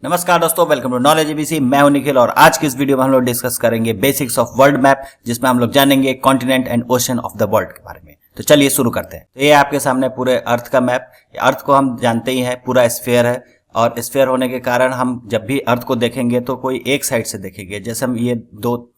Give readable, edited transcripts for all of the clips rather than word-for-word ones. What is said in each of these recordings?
नमस्कार दोस्तों, welcome to knowledge ABC. मैं हूं निखिल और आज की इस वीडियो में हम लोग डिस्कस करेंगे बेसिक्स ऑफ वर्ल्ड मैप, जिसमें हम लोग जानेंगे continent and ocean of the world के बारे में। तो चलिए शुरू करते हैं। तो ये आपके सामने पूरे अर्थ का मैप। अर्थ को हम जानते ही हैं, पूरा स्फीयर है और स्फीयर होने के कारण हम जब भी अर्थ को देखेंगे तो कोई एक साइड से देखेंगे। जैसे हम ये दो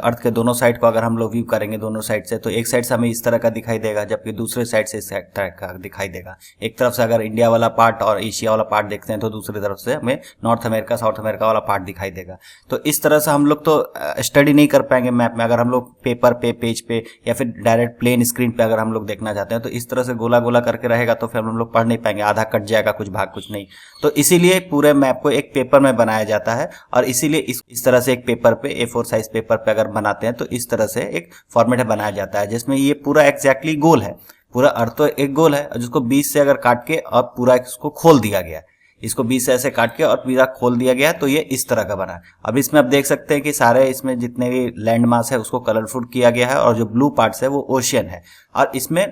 अर्थ के दोनों साइड को अगर हम लोग व्यू करेंगे दोनों साइड से, तो एक साइड से हमें इस तरह का दिखाई देगा, जबकि दूसरे साइड से इस तरह का दिखाई देगा। एक तरफ से अगर इंडिया वाला पार्ट और एशिया वाला पार्ट देखते हैं तो दूसरी तरफ से हमें नॉर्थ अमेरिका साउथ अमेरिका वाला पार्ट दिखाई देगा। तो इस तरह से हम लोग तो स्टडी नहीं कर पाएंगे मैप में। अगर हम लोग पेपर पे, पेज पे या फिर डायरेक्ट प्लेन स्क्रीन पे अगर हम लोग देखना चाहते हैं तो इस तरह से गोला गोला करके रहेगा, तो फिर हम लोग पढ़ नहीं पाएंगे, आधा कट जाएगा, कुछ भाग कुछ नहीं। तो इसीलिए पूरे मैप को एक पेपर में बनाया जाता है और इसीलिए इस तरह से एक पेपर पे, A4 साइज पेपर पे अगर बनाते हैं तो इस तरह से एक फॉर्मेट बनाया जाता है, जिसमें ये पूरा एग्जैक्टली गोल है। पूरा अर्थ तो एक गोल है, जिसको 20 से अगर काट के और पूरा इसको खोल दिया गया, इसको 20 से ऐसे काट के और पूरा खोल दिया गया, तो ये इस तरह का बना है। अब इसमें आप देख सकते हैं कि सारे इसमें जितने भी लैंड मास है उसको कलरफुल किया गया है और जो ब्लू पार्ट्स है वो ओशियन है। और इसमें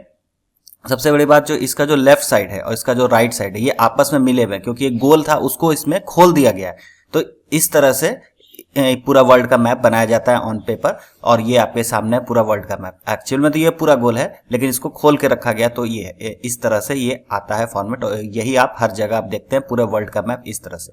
सबसे बड़ी बात, जो इसका जो लेफ्ट साइड है और इसका जो राइट साइड है ये आपस में मिले हुए हैं, क्योंकि एक गोल था उसको इसमें खोल दिया गया है। तो इस तरह से पूरा वर्ल्ड का मैप बनाया जाता है ऑन पेपर, और ये आपके सामने पूरा वर्ल्ड का मैप। एक्चुअल में तो ये पूरा गोल है, लेकिन इसको खोल के रखा गया, तो ये इस तरह से ये आता है फॉर्मेट। और यही आप हर जगह आप देखते हैं पूरे वर्ल्ड का मैप इस तरह से।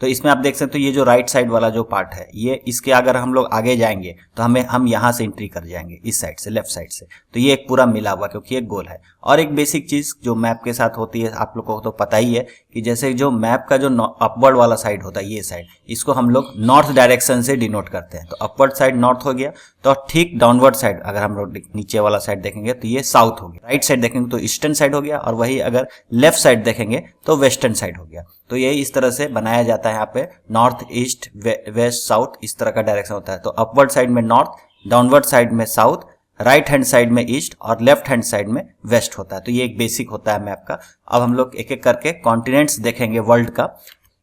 तो इसमें आप देख सकते हो ये जो राइट साइड वाला जो पार्ट है, ये इसके अगर हम लोग आगे जाएंगे तो हम यहाँ से एंट्री कर जाएंगे, इस साइड से, लेफ्ट साइड से। तो ये एक पूरा मिला हुआ, क्योंकि एक गोल है। और एक बेसिक चीज जो मैप के साथ होती है, आप लोग को तो पता ही है कि जैसे जो मैप का जो अपवर्ड वाला साइड होता है, ये साइड, इसको हम लोग नॉर्थ डायरेक्शन से डिनोट करते हैं। तो अपवर्ड साइड नॉर्थ हो गया, तो ठीक डाउनवर्ड साइड अगर हम लोग नीचे वाला साइड देखेंगे तो ये साउथ हो गया। राइट साइड देखेंगे तो ईस्टर्न साइड हो गया, और वही अगर लेफ्ट साइड देखेंगे तो वेस्टर्न साइड हो गया। तो ये इस तरह से बनाया जाता है। यहाँ पे नॉर्थ ईस्ट वेस्ट साउथ इस तरह का डायरेक्शन होता है। तो अपवर्ड साइड में नॉर्थ, डाउनवर्ड साइड में साउथ, राइट हैंड साइड में ईस्ट और लेफ्ट हैंड साइड में वेस्ट होता है। तो ये एक बेसिक होता है मैप का। अब हम लोग एक एक करके कॉन्टिनेंट्स देखेंगे वर्ल्ड का।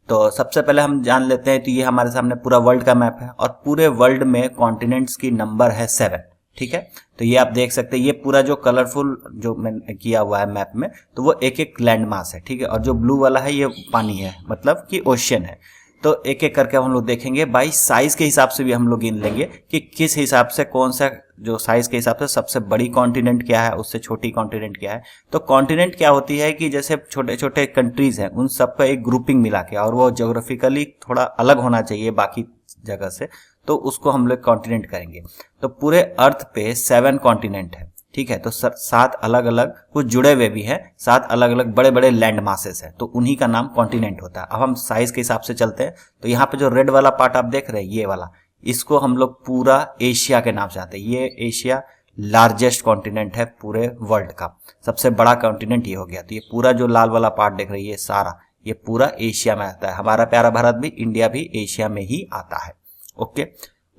तो सबसे पहले हम जान लेते हैं, तो ये हमारे सामने पूरा वर्ल्ड का मैप है और पूरे वर्ल्ड में कॉन्टिनेंट्स की नंबर है 7। ठीक है, तो ये आप देख सकते हैं, ये पूरा जो कलरफुल जो मैंने किया हुआ है मैप में, तो वो एक एक लैंड मास है। ठीक है, और जो ब्लू वाला है ये पानी है, मतलब कि ओशियन है। तो एक एक करके हम लोग देखेंगे। बाई साइज के हिसाब से भी हम लोग गिन लेंगे कि किस हिसाब से, कौन सा जो साइज के हिसाब से सबसे बड़ी कॉन्टिनेंट क्या है, उससे छोटी कॉन्टिनेंट क्या है। तो कॉन्टिनेंट क्या होती है कि जैसे छोटे छोटे कंट्रीज हैं, उन सबका एक ग्रुपिंग मिला के, और वो ज्योग्राफिकली थोड़ा अलग होना चाहिए बाकी जगह से, तो उसको हम लोग कॉन्टिनेंट करेंगे। तो पूरे अर्थ पे 7 कॉन्टिनेंट है। ठीक है, तो 7 अलग अलग, कुछ जुड़े हुए भी हैं, 7 अलग अलग बड़े बड़े लैंड मासेस हैं, तो उन्हीं का नाम कॉन्टिनेंट होता है। अब हम साइज के हिसाब से चलते हैं। तो यहाँ पे जो रेड वाला पार्ट आप देख रहे हैं, ये वाला, इसको हम लोग पूरा एशिया के नाम से आते हैं। ये एशिया लार्जेस्ट कॉन्टिनेंट है पूरे वर्ल्ड का, सबसे बड़ा कॉन्टिनेंट ये हो गया। तो ये पूरा जो लाल वाला पार्ट देख रहे हैं, ये सारा, ये पूरा एशिया में आता है। हमारा प्यारा भारत भी, इंडिया भी एशिया में ही आता है। ओके,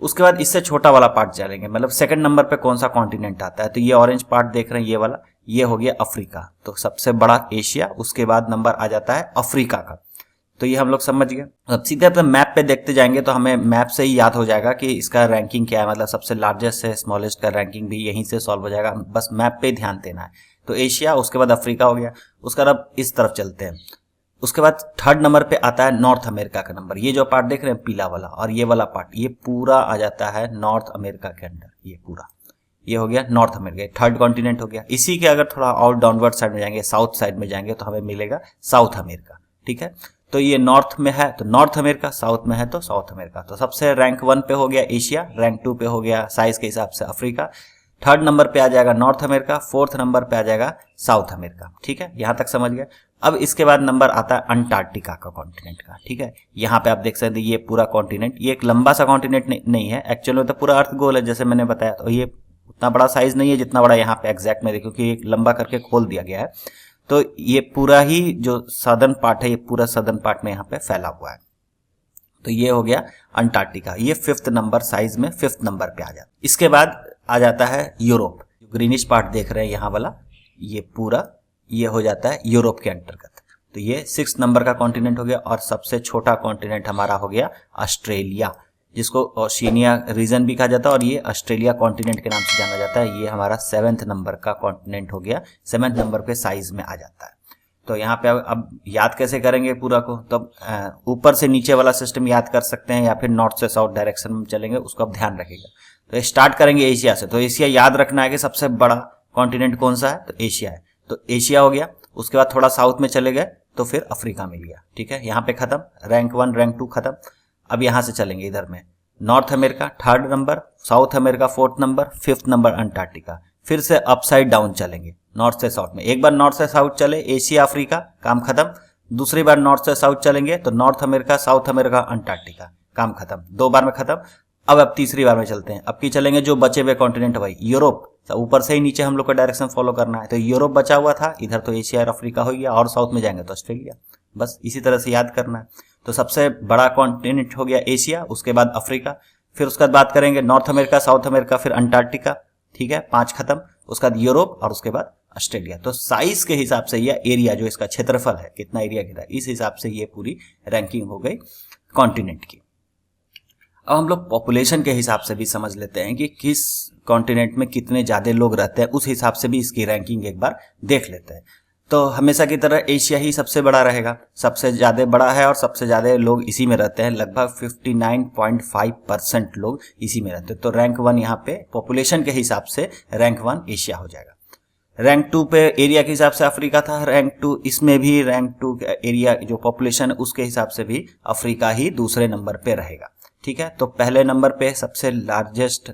उसके बाद इससे छोटा वाला पार्ट चलेंगे, मतलब सेकंड नंबर पे कौन सा कॉन्टिनेंट आता है। तो ये ऑरेंज पार्ट देख रहे हैं, ये वाला, ये हो गया अफ्रीका। तो सबसे बड़ा एशिया, उसके बाद नंबर आ जाता है अफ्रीका का। तो ये हम लोग समझ गए। अब सीधे अपने मैप पे देखते जाएंगे तो हमें मैप से ही याद हो जाएगा कि इसका रैंकिंग क्या है, मतलब सबसे लार्जेस्ट से स्मॉलेस्ट का रैंकिंग भी यहीं से सॉल्व हो जाएगा। बस मैप पे ध्यान देना है। तो एशिया, उसके बाद अफ्रीका हो गया। उसके बाद अब इस तरफ चलते हैं। उसके बाद थर्ड नंबर पे आता है नॉर्थ अमेरिका का नंबर। ये जो पार्ट देख रहे हैं पीला वाला, और ये वाला पार्ट, ये पूरा आ जाता है नॉर्थ अमेरिका के अंदर। ये पूरा, ये हो गया नॉर्थ अमेरिका, थर्ड कॉन्टिनेंट हो गया। इसी के अगर थोड़ा और डाउनवर्ड साइड में जाएंगे, साउथ साइड में जाएंगे, तो हमें मिलेगा साउथ अमेरिका। ठीक है, तो ये नॉर्थ में है तो नॉर्थ अमेरिका, साउथ में है तो साउथ अमेरिका। तो सबसे रैंक 1 पे हो गया एशिया, रैंक 2 पे हो गया साइज के हिसाब से अफ्रीका, थर्ड नंबर पे आ जाएगा नॉर्थ अमेरिका, फोर्थ नंबर पे आ जाएगा साउथ अमेरिका। ठीक है, यहां तक समझ गए। अब इसके बाद नंबर आता है अंटार्कटिका का कॉन्टिनेंट का। ठीक है, यहाँ पे आप देख सकते हैं ये पूरा कॉन्टिनेंट, ये एक लंबा सा कॉन्टिनेंट नहीं है एक्चुअल में, तो पूरा अर्थ गोल है जैसे मैंने बताया। तो ये उतना बड़ा साइज नहीं है जितना बड़ा यहाँ पे एग्जैक्ट में, क्योंकि एक लंबा करके खोल दिया गया है। तो ये पूरा ही जो सदर्न पार्ट है, ये पूरा सदर्न पार्ट में यहाँ पे फैला हुआ है। तो ये हो गया अंटार्कटिका, ये 5th नंबर साइज में, 5th नंबर पे आ जाता है। इसके बाद आ जाता है यूरोप। ग्रीनिश पार्ट देख रहे हैं यहाँ वाला, ये पूरा ये हो जाता है यूरोप के अंतर्गत। तो ये 6th नंबर का कॉन्टिनेंट हो गया। और सबसे छोटा कॉन्टिनेंट हमारा हो गया ऑस्ट्रेलिया, जिसको ओशिनिया रीजन भी कहा जाता है, और ये ऑस्ट्रेलिया कॉन्टिनेंट के नाम से जाना जाता है। ये हमारा 7th नंबर का कॉन्टिनेंट हो गया, 7th नंबर पे साइज में आ जाता है। तो यहाँ पे अब याद कैसे करेंगे पूरा को, तब ऊपर से नीचे वाला सिस्टम याद कर सकते हैं या फिर नॉर्थ से साउथ डायरेक्शन में चलेंगे, उसको आप ध्यान रखिएगा। तो स्टार्ट करेंगे एशिया से। तो एशिया याद रखना है कि सबसे बड़ा कॉन्टिनेंट कौन सा है, तो एशिया है। तो एशिया हो गया, उसके बाद थोड़ा साउथ में चले गए तो फिर अफ्रीका मिल गया। ठीक है, यहाँ पे खत्म, रैंक 1 रैंक 2 खत्म। अब यहाँ से चलेंगे इधर में, north America 3rd number, south America 4th number, 5th number Antarctica. फिर से अपसाइड डाउन चलेंगे नॉर्थ से साउथ में। एक बार नॉर्थ से साउथ चले, एशिया अफ्रीका, काम खत्म। दूसरी बार नॉर्थ से साउथ चलेंगे तो north America, south America, Antarctica, काम खत्म। 2 बार में खत्म। अब तीसरी बार में चलते हैं। अब की चलेंगे जो बचे हुए कॉन्टिनेंट भाई, यूरोप। तो ऊपर से ही नीचे हम लोग का डायरेक्शन फॉलो करना है। तो यूरोप बचा हुआ था, इधर तो एशिया और अफ्रीका हो गया, और साउथ में जाएंगे तो ऑस्ट्रेलिया। बस इसी तरह से याद करना है। तो सबसे बड़ा कॉन्टिनेंट हो गया एशिया, उसके बाद अफ्रीका, फिर उसके बाद बात करेंगे नॉर्थ अमेरिका, साउथ अमेरिका, फिर अंटार्कटिका। ठीक है, 5 खत्म। उसके बाद यूरोप और उसके बाद ऑस्ट्रेलिया। तो साइज के हिसाब से या एरिया जो इसका क्षेत्रफल है, कितना एरिया घेरा, इस हिसाब से ये पूरी रैंकिंग हो गई कॉन्टिनेंट की। अब हम लोग पॉपुलेशन के हिसाब से भी समझ लेते हैं कि किस कॉन्टिनेंट में कितने ज्यादा लोग रहते हैं, उस हिसाब से भी इसकी रैंकिंग एक बार देख लेते हैं। तो हमेशा की तरह एशिया ही सबसे बड़ा रहेगा, सबसे ज्यादा बड़ा है और सबसे ज्यादा लोग इसी में रहते हैं। लगभग 59.5% लोग इसी में रहते हैं। तो रैंक 1 यहाँ पे पॉपुलेशन के हिसाब से रैंक 1 एशिया हो जाएगा। रैंक 2 पे एरिया के हिसाब से अफ्रीका था, रैंक 2 इसमें भी रैंक 2 एरिया जो पॉपुलेशन है उसके हिसाब से भी अफ्रीका ही दूसरे नंबर पे रहेगा। ठीक है, तो पहले नंबर पे सबसे लार्जेस्ट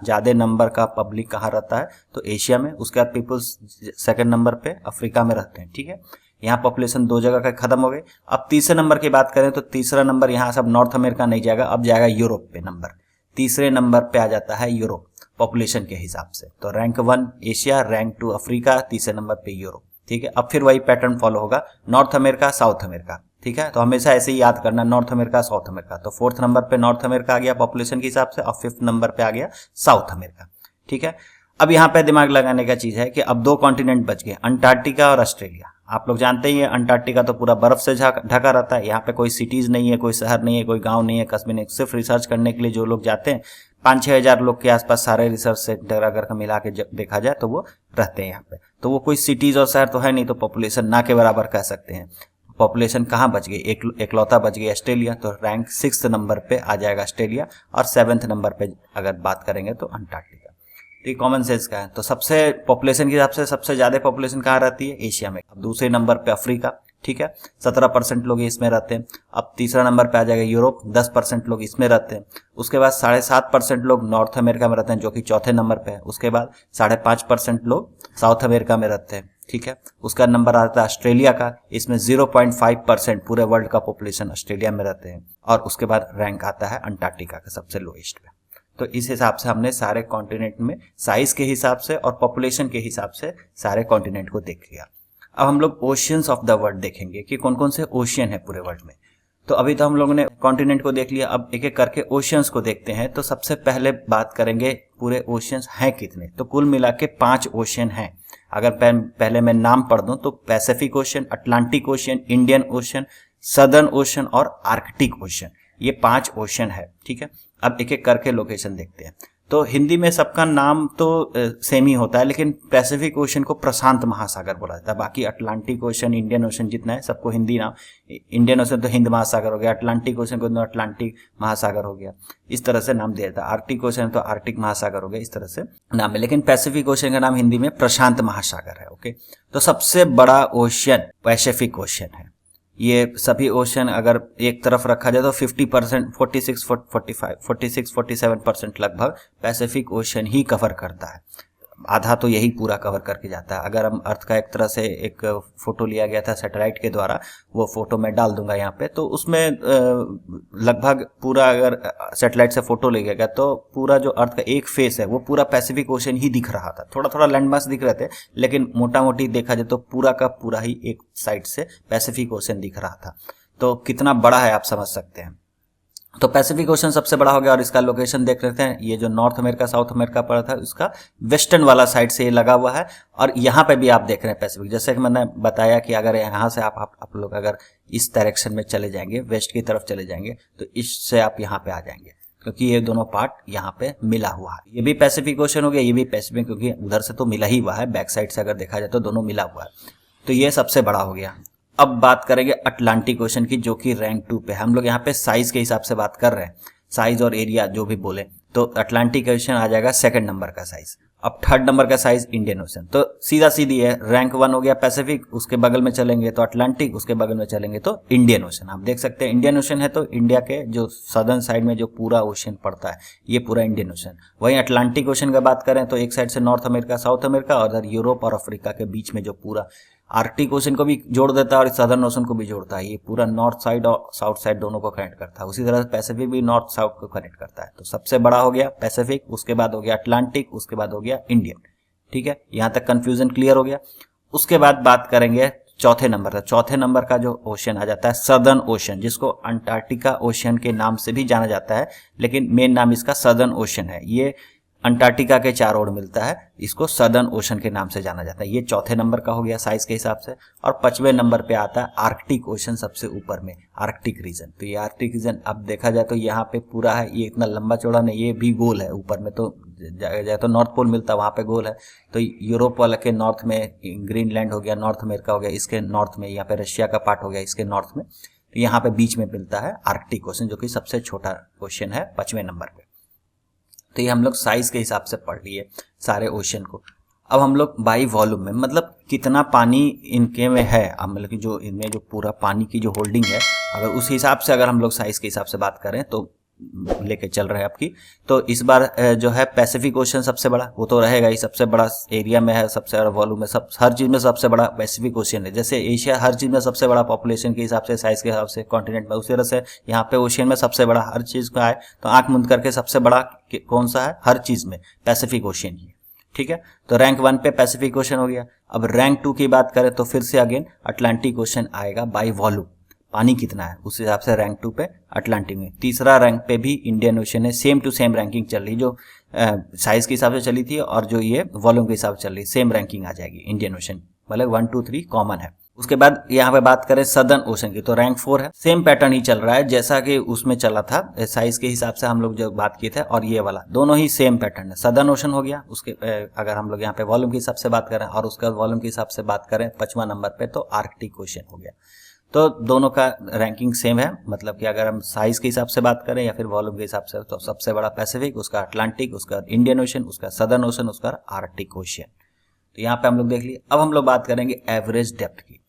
ज्यादा नंबर का पब्लिक कहाँ रहता है, तो एशिया में। उसके बाद पीपल्स सेकंड नंबर पे अफ्रीका में रहते हैं। ठीक है, यहाँ पॉपुलेशन 2 जगह का खत्म हो गए। अब तीसरे नंबर की बात करें तो तीसरा नंबर यहाँ सब नॉर्थ अमेरिका नहीं जाएगा, अब जाएगा यूरोप पे नंबर। तीसरे नंबर पे आ जाता है यूरोप पॉपुलेशन के हिसाब से। तो रैंक 1 एशिया, रैंक 2 अफ्रीका, तीसरे नंबर पे यूरोप। ठीक है, अब फिर वही पैटर्न फॉलो होगा, नॉर्थ अमेरिका, साउथ अमेरिका। ठीक है, तो हमेशा ऐसे ही याद करना, नॉर्थ अमेरिका, साउथ अमेरिका। तो 4th नंबर पे नॉर्थ अमेरिका आ गया पॉपुलेशन के हिसाब से, और 5th नंबर पे आ गया साउथ अमेरिका। ठीक है, अब यहाँ पे दिमाग लगाने का चीज है कि अब 2 कॉन्टिनेंट बच गए, अंटार्कटिका और ऑस्ट्रेलिया। आप लोग जानते ही है अंटार्कटिका तो पूरा बर्फ से ढका रहता है। यहाँ पे कोई सिटीज नहीं है, कोई शहर नहीं है, कोई गांव नहीं है, कस्बे नहीं। सिर्फ रिसर्च करने के लिए जो लोग जाते हैं, 5-6 हजार लोग के आसपास सारे रिसर्च सेंटर अगर मिला के देखा जाए तो वो रहते हैं यहाँ पे। तो वो कोई सिटीज और शहर तो है नहीं, तो पॉपुलेशन ना के बराबर कह सकते हैं। पॉपुलेशन कहाँ बच गई, एकलौता बच गई ऑस्ट्रेलिया। तो रैंक 6th नंबर पे आ जाएगा ऑस्ट्रेलिया, और 7th नंबर पे अगर बात करेंगे तो अंटार्कटिका। तो कॉमन सेंस का है। तो सबसे पॉपुलेशन के हिसाब से सबसे ज्यादा पॉपुलेशन कहाँ रहती है, एशिया में। अब दूसरे नंबर पे अफ्रीका। ठीक है, 17% लोग इसमें रहते हैं। अब तीसरा नंबर पे आ जाएगा यूरोप, 10% लोग इसमें रहते हैं। उसके बाद 7.5% लोग नॉर्थ अमेरिका में रहते हैं, जो कि चौथे नंबर पे है। उसके बाद 5.5% लोग साउथ अमेरिका में रहते हैं। ठीक है, उसका नंबर आता है ऑस्ट्रेलिया का, इसमें 0.5% पूरे वर्ल्ड का पॉपुलेशन ऑस्ट्रेलिया में रहते हैं। और उसके बाद रैंक आता है अंटार्कटिका का सबसे लोएस्ट पे। तो इस हिसाब से हमने सारे कॉन्टिनेंट में साइज के हिसाब से और पॉपुलेशन के हिसाब से सारे कॉन्टिनेंट को देख लिया। अब हम लोग ओशियंस ऑफ द वर्ल्ड देखेंगे कि कौन कौन से ओशियन है पूरे वर्ल्ड में। तो अभी तो हम लोगों ने कॉन्टिनेंट को देख लिया, अब एक एक करके ओशियंस को देखते हैं। तो सबसे पहले बात करेंगे पूरे ओशियंस हैं कितने। तो कुल मिला के 5 ओशियन हैं। अगर पहले मैं नाम पढ़ दूं तो Pacific ocean, Atlantic ocean, Indian ocean, southern ocean और आर्कटिक ओशियन, ये 5 ओशियन है। ठीक है, अब एक एक करके लोकेशन देखते हैं। तो हिंदी में सबका नाम तो सेम ही होता है, लेकिन पैसिफिक ओशन को प्रशांत महासागर बोला जाता है। बाकी अटलांटिक ओशन, इंडियन ओशन जितना है सबको हिंदी नाम, इंडियन ओशन तो हिंद महासागर हो गया, अटलांटिक ओशन को तो अटलांटिक महासागर हो गया, इस तरह से नाम दिया जाता है। आर्कटिक ओशन तो आर्कटिक महासागर हो गया, इस तरह से नाम है। लेकिन पैसिफिक ओशन का नाम हिंदी में प्रशांत महासागर है। ओके, तो सबसे बड़ा ओशन पैसिफिक ओशन है। ये सभी ओशन अगर एक तरफ रखा जाए तो 50%, 46-47% लगभग पैसिफिक ओशन ही कवर करता है। आधा तो यही पूरा कवर करके जाता है। अगर हम अर्थ का एक तरह से एक फोटो लिया गया था सैटेलाइट के द्वारा, वो फोटो मैं डाल दूंगा यहाँ पे, तो उसमें लगभग पूरा अगर सैटेलाइट से फोटो लिया गया तो पूरा जो अर्थ का एक फेस है वो पूरा पैसिफिक ओशन ही दिख रहा था। थोड़ा थोड़ा लैंडमार्क्स दिख रहे थे, लेकिन मोटा मोटी देखा जाए तो पूरा का पूरा ही एक साइड से पैसिफिक ओशन दिख रहा था। तो कितना बड़ा है आप समझ सकते हैं। तो पैसिफिक ओशन सबसे बड़ा हो गया, और इसका लोकेशन देख लेते हैं। ये जो नॉर्थ अमेरिका साउथ अमेरिका पड़ा था, उसका वेस्टर्न वाला साइड से ये लगा हुआ है। और यहाँ पे भी आप देख रहे हैं पैसिफिक, जैसे कि मैंने बताया कि अगर यहाँ से आप लोग अगर इस डायरेक्शन में चले जाएंगे, वेस्ट की तरफ चले जाएंगे, तो इससे आप यहाँ पे आ जाएंगे, क्योंकि ये दोनों पार्ट यहाँ पे मिला हुआ है। ये भी पैसिफिक ओशन हो गया, ये भी पैसिफिक, क्योंकि उधर से तो मिला ही हुआ है, बैक साइड से अगर देखा जाए तो दोनों मिला हुआ है। तो ये सबसे बड़ा हो गया। अब बात करेंगे अटलांटिक ओशन की, जो कि रैंक 2 पे। हम लोग यहाँ पे साइज के हिसाब से बात कर रहे हैं, साइज और एरिया जो भी बोले, तो अटलांटिक ओशन आ जाएगा सेकंड नंबर का साइज। अब थर्ड नंबर का साइज इंडियन ओशन। तो सीधा सीधी है, रैंक 1 हो गया पैसिफिक, उसके बगल में चलेंगे तो अटलांटिक, उसके बगल में चलेंगे तो इंडियन ओशन। आप देख सकते हैं इंडियन ओशन है तो इंडिया के जो सदर्न साइड में जो पूरा ओशन पड़ता है ये पूरा इंडियन ओशन। वहीं अटलांटिक ओशन का बात करें तो एक साइड से नॉर्थ अमेरिका, साउथ अमेरिका, और इधर यूरोप और अफ्रीका के बीच में जो पूरा आर्कटिक ओशन को भी जोड़ देता है और सदर्न ओशन को भी जोड़ता है। ये पूरा नॉर्थ साइड और साउथ साइड दोनों को कनेक्ट करता है। उसी तरह पैसिफिक भी नॉर्थ साउथ को कनेक्ट करता है। तो सबसे बड़ा हो गया पैसिफिक, उसके बाद हो गया अटलांटिक, उसके बाद हो गया इंडियन। ठीक है, यहां तक कंफ्यूजन क्लियर हो गया। उसके बाद बात करेंगे चौथे नंबर का। चौथे नंबर का जो ओशन आ जाता है सदर्न ओशन, जिसको अंटार्कटिका ओशन के नाम से भी जाना जाता है, लेकिन मेन नाम इसका सदर्न ओशन है। ये अंटार्कटिका के चारों ओर मिलता है, इसको सदर्न ओशन के नाम से जाना जाता है। ये चौथे नंबर का हो गया साइज के हिसाब से। और 5वें नंबर पे आता है आर्कटिक ओशन, सबसे ऊपर में आर्कटिक रीजन। तो ये आर्कटिक रीजन अब देखा जाए तो यहाँ पे पूरा है, ये इतना लंबा चौड़ा नहीं, ये भी गोल है। ऊपर में तो जाए तो नॉर्थ पोल मिलता है, वहाँ पे गोल है। तो यूरोप वाला के नॉर्थ में ग्रीनलैंड हो गया, नॉर्थ अमेरिका हो गया इसके नॉर्थ में, यहाँ पे रशिया का पार्ट हो गया इसके नॉर्थ में। तो यहाँ पे बीच में मिलता है आर्कटिक ओशन, जो कि सबसे छोटा ओशन है 5वें नंबर पे। तो ये हम लोग साइज के हिसाब से पढ़ लिए सारे ओशन को। अब हम लोग बाई वॉल्यूम में, मतलब कितना पानी इनके में है, मतलब कि जो इनमें जो पूरा पानी की जो होल्डिंग है, अगर उस हिसाब से अगर हम लोग साइज के हिसाब से बात करें तो लेके चल रहे हैं आपकी, तो इस बार जो है पैसिफिक ओशन सबसे बड़ा, वो तो रहेगा ही, सबसे बड़ा एरिया में है, सबसे बड़ा वॉल्यूम में, सब हर चीज में सबसे बड़ा पैसिफिक ओशन है। जैसे एशिया हर चीज में सबसे बड़ा पॉपुलेशन के हिसाब से, साइज के हिसाब से, कॉन्टिनेंट में, उसी तरह से यहाँ पे ओशियन में सबसे बड़ा हर चीज का है। तो आंख मूंद करके सबसे बड़ा कौन सा है हर चीज में, पैसिफिक ओशियन ही है। ठीक है, तो रैंक 1 पे पैसिफिक ओशन हो गया। अब रैंक 2 की बात करें तो फिर से अगेन अटलांटिक ओशन आएगा बाई वॉल्यूम, पानी कितना है उस हिसाब से रैंक 2 पे अटलांटिक में। तीसरा रैंक पे भी इंडियन ओशन है, सेम टू सेम रैंकिंग चल रही, जो साइज के हिसाब से चली थी और जो ये वॉल्यूम के हिसाब से चल रही, सेम रैंकिंग आ जाएगी इंडियन ओशन, मतलब 1 2 3 कॉमन है। उसके बाद यहाँ पे बात करें सदर्न ओशन की, तो रैंक 4 है। सेम पैटर्न ही चल रहा है जैसा कि उसमें चला था, साइज के हिसाब से हम लोग जो बात किए थे, और ये वाला दोनों ही सेम पैटर्न है। सदर्न ओशन हो गया, उसके अगर हम लोग यहाँ पे वॉल्यूम के हिसाब से बात करें, और उसका वॉल्यूम के हिसाब से बात करें 5वां नंबर पे तो आर्कटिक ओशन हो गया। तो दोनों का रैंकिंग सेम है, मतलब कि अगर हम साइज के हिसाब से बात करें या फिर वॉल्यूम के हिसाब से, तो सबसे बड़ा पैसिफिक, उसका अटलांटिक, उसका इंडियन ओशन, उसका सदर्न ओशन, उसका आर्कटिक ओशन। तो यहाँ पे हम लोग देख लिए। अब हम लोग बात करेंगे एवरेज डेप्थ की।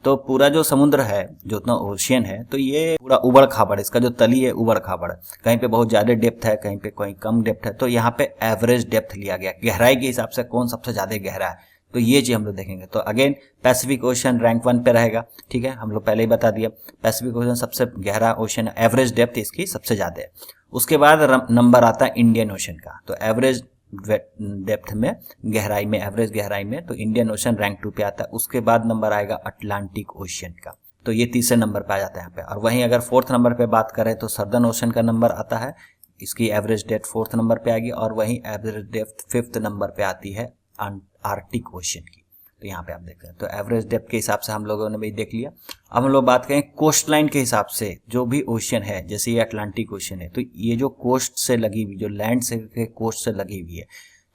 तो पूरा जो समुद्र है, जो उतना ओशियन है, तो ये पूरा उबड़ खाबड़, इसका जो तली है उबड़ खाबड़ है, कहीं पे बहुत ज्यादा डेप्थ है, कहीं पे कोई कम डेप्थ है। तो यहाँ पे एवरेज डेप्थ लिया गया, गहराई के हिसाब से कौन सबसे ज्यादा गहरा है, तो ये चीज हम लोग देखेंगे। तो अगेन पैसिफिक ओशन रैंक 1 पे रहेगा। ठीक है, हम लोग पहले ही बता दिया पैसिफिक ओशन सबसे गहरा ओशन है, एवरेज डेप्थ इसकी सबसे ज्यादा है। उसके बाद नंबर आता है इंडियन ओशन का। तो एवरेज डेप्थ में, गहराई में, एवरेज गहराई में, तो इंडियन ओशन रैंक 2 पे आता है। उसके बाद नंबर आएगा अटलांटिक ओशन का, तो ये तीसरे नंबर पे आ जाता है यहाँ पे। और वहीं अगर 4th नंबर पे बात करें तो सदर्न ओशन का नंबर आता है, इसकी एवरेज डेप्थ 4th नंबर पे आएगी। और वहीं एवरेज डेप्थ 5th नंबर पे आती है आर्कटिक ओशन की। तो यहाँ पे आप देख रहे हैं, तो एवरेज डेप्थ के हिसाब से हम लोगों ने भी देख लिया। अब हम लोग बात करें कोस्ट लाइन के हिसाब से, जो भी ओशन है, जैसे ये अटलांटिक ओशन है, तो ये जो कोस्ट से लगी हुई, जो लैंड से के कोस्ट से लगी हुई है,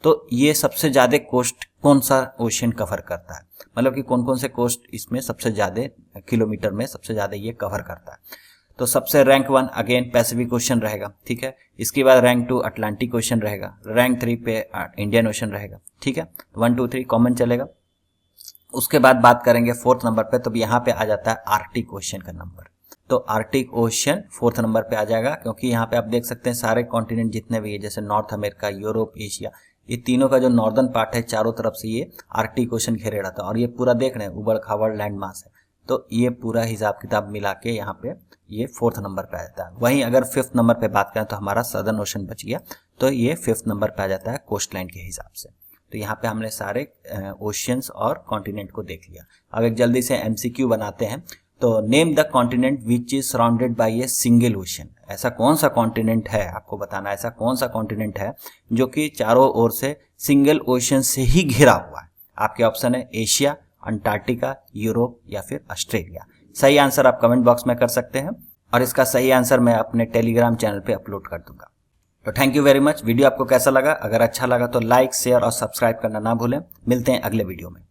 तो ये सबसे ज्यादा कोस्ट कौन सा ओशन कवर करता है, मतलब कि कौन कौन से कोस्ट इसमें सबसे ज्यादा किलोमीटर में सबसे ज्यादा ये कवर करता है। तो सबसे रैंक 1 अगेन पैसिफिक ओशन रहेगा। ठीक है, इसके बाद रैंक 2 अटलांटिक ओशन रहेगा, रैंक 3 पे इंडियन ओशन रहेगा। ठीक है, 1 2 3 कॉमन चलेगा। उसके बाद बात करेंगे 4th नंबर पे, तो यहाँ पे आ जाता है आर्कटिक ओशन का नंबर। तो आर्कटिक ओशन 4th नंबर पे आ जाएगा, क्योंकि यहाँ पे आप देख सकते हैं सारे कॉन्टिनेंट जितने भी है, जैसे नॉर्थ अमेरिका, यूरोप, एशिया, ये तीनों का जो नॉर्दर्न पार्ट है, चारों तरफ से ये आर्कटिक ओशन घेरे रहता है। और ये पूरा देख रहे हैं उबड़ खाबड़ लैंड मास है, तो ये पूरा हिसाब किताब मिला के यहाँ पे ये 4th नंबर पे आ जाता है। वहीं अगर 5th नंबर पे बात करें तो हमारा सदर्न ओशन बच गया, तो ये 5th नंबर पे आ जाता है कोस्ट लाइन के हिसाब से। तो यहाँ पे हमने सारे ओशियंस और कॉन्टिनेंट को देख लिया। अब एक जल्दी से एमसीक्यू बनाते हैं। तो name the continent which is surrounded by a single ocean. ऐसा कौन सा कॉन्टिनेंट है, आपको बताना, ऐसा कौन सा कॉन्टिनेंट है जो कि चारों ओर से सिंगल ओशन से ही घिरा हुआ है। आपके ऑप्शन है एशिया, अंटार्कटिका, यूरोप या फिर ऑस्ट्रेलिया। सही आंसर आप कमेंट बॉक्स में कर सकते हैं, और इसका सही आंसर मैं अपने टेलीग्राम चैनल पे अपलोड कर दूंगा। तो thank you very much. Video आपको कैसा लगा? अगर अच्छा लगा तो लाइक, शेयर और सब्सक्राइब करना ना भूलें। मिलते हैं अगले वीडियो में।